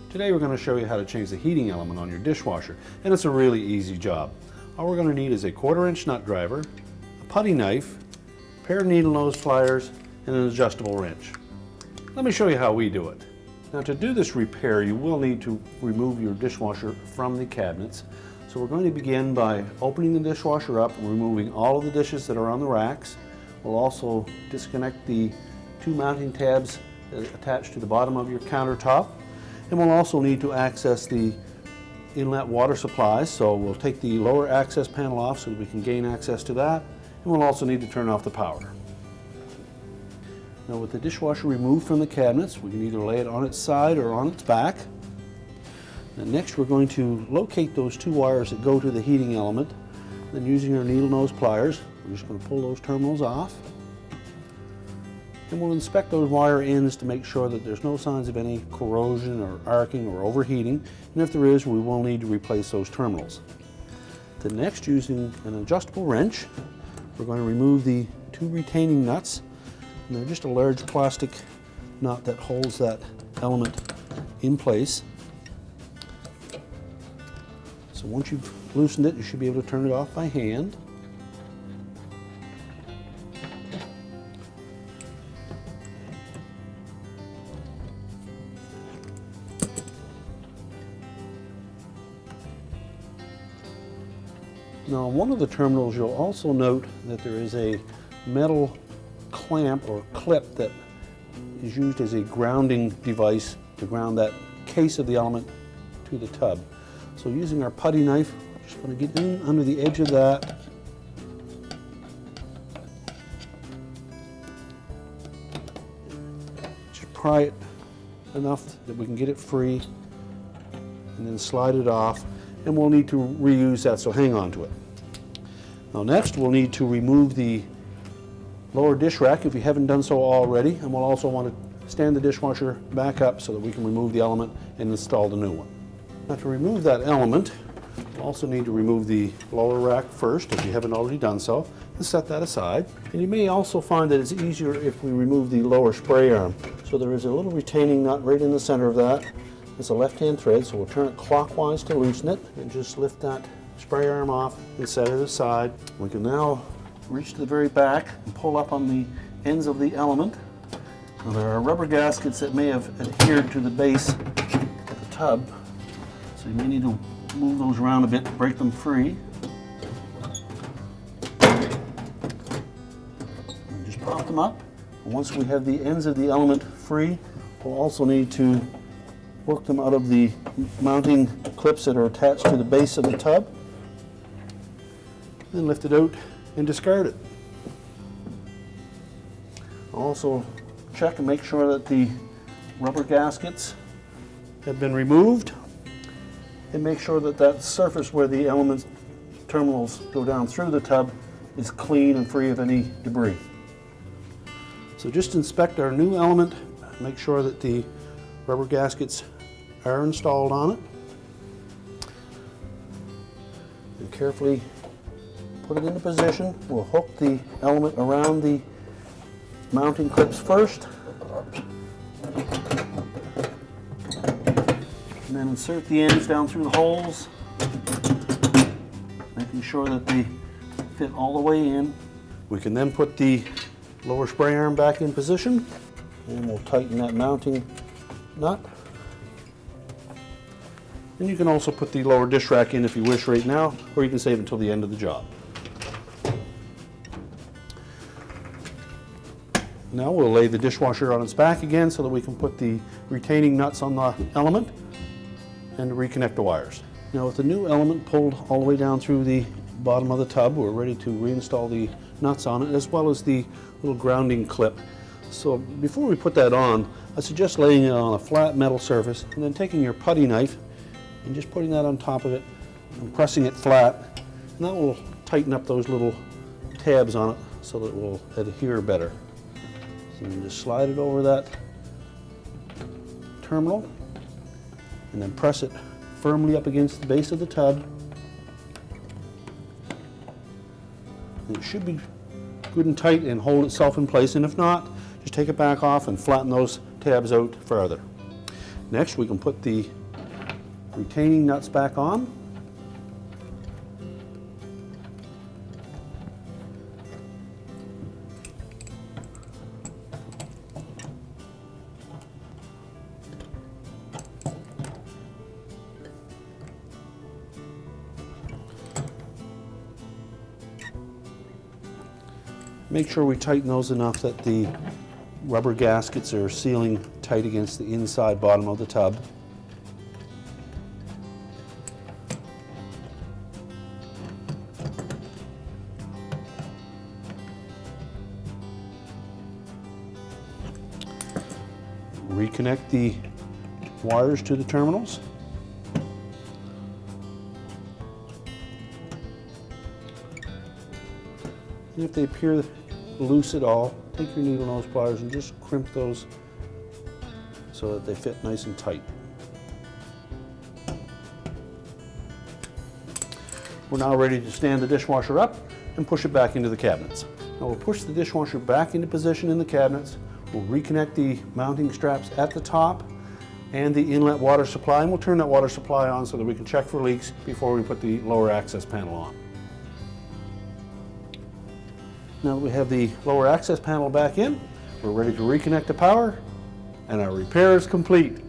Today we're going to show you how to change the heating element on your dishwasher, and it's a really easy job. All we're going to need is a 1/4-inch nut driver, a putty knife, a pair of needle nose pliers, and an adjustable wrench. Let me show you how we do it. Now, to do this repair, you will need to remove your dishwasher from the cabinets. So we're going to begin by opening the dishwasher up and removing all of the dishes that are on the racks. We'll also disconnect the 2 mounting tabs attached to the bottom of your countertop. And we'll also need to access the inlet water supplies, so we'll take the lower access panel off so that we can gain access to that, and we'll also need to turn off the power. Now, with the dishwasher removed from the cabinets, we can either lay it on its side or on its back. And next we're going to locate those 2 wires that go to the heating element. Then, using our needle nose pliers, we're just going to pull those terminals off. And we'll inspect those wire ends to make sure that there's no signs of any corrosion or arcing or overheating, and if there is, we will need to replace those terminals. Then next, using an adjustable wrench, we're going to remove the 2 retaining nuts, and they're just a large plastic nut that holds that element in place. So once you've loosened it, you should be able to turn it off by hand. Now, on one of the terminals, you'll also note that there is a metal clamp or clip that is used as a grounding device to ground that case of the element to the tub. So using our putty knife, we're just going to get in under the edge of that. Just pry it enough that we can get it free, and then slide it off, and we'll need to reuse that, so hang on to it. Now, next we'll need to remove the lower dish rack if you haven't done so already, and we'll also want to stand the dishwasher back up so that we can remove the element and install the new one. Now, to remove that element, we'll also need to remove the lower rack first if you haven't already done so, and set that aside. And you may also find that it's easier if we remove the lower spray arm. So there is a little retaining nut right in the center of that. It's a left-hand thread, so we'll turn it clockwise to loosen it, and just lift that spray arm off and set it aside. We can now reach to the very back and pull up on the ends of the element. Now, there are rubber gaskets that may have adhered to the base of the tub, so you may need to move those around a bit to break them free. And just pop them up. And once we have the ends of the element free, we'll also need to work them out of the mounting clips that are attached to the base of the tub. Then lift it out and discard it. Also check and make sure that the rubber gaskets have been removed, and make sure that that surface where the element terminals go down through the tub is clean and free of any debris. So just inspect our new element, make sure that the rubber gaskets are installed on it, and carefully put it into position. We'll hook the element around the mounting clips first, and then insert the ends down through the holes, making sure that they fit all the way in. We can then put the lower spray arm back in position, and we'll tighten that mounting nut. And you can also put the lower dish rack in if you wish right now, or you can save until the end of the job. Now we'll lay the dishwasher on its back again so that we can put the retaining nuts on the element and reconnect the wires. Now, with the new element pulled all the way down through the bottom of the tub, we're ready to reinstall the nuts on it, as well as the little grounding clip. So before we put that on, I suggest laying it on a flat metal surface and then taking your putty knife and just putting that on top of it and pressing it flat, and that will tighten up those little tabs on it so that it will adhere better. So you just slide it over that terminal and then press it firmly up against the base of the tub. And it should be good and tight and hold itself in place, and if not, just take it back off and flatten those tabs out further. Next, we can put the retaining nuts back on. Make sure we tighten those enough that the rubber gaskets are sealing tight against the inside bottom of the tub. Reconnect the wires to the terminals. And if they appear loose at all, take your needle nose pliers and just crimp those so that they fit nice and tight. We're now ready to stand the dishwasher up and push it back into the cabinets. Now we'll push the dishwasher back into position in the cabinets. We'll reconnect the mounting straps at the top and the inlet water supply, and we'll turn that water supply on so that we can check for leaks before we put the lower access panel on. Now that we have the lower access panel back in, we're ready to reconnect the power, and our repair is complete.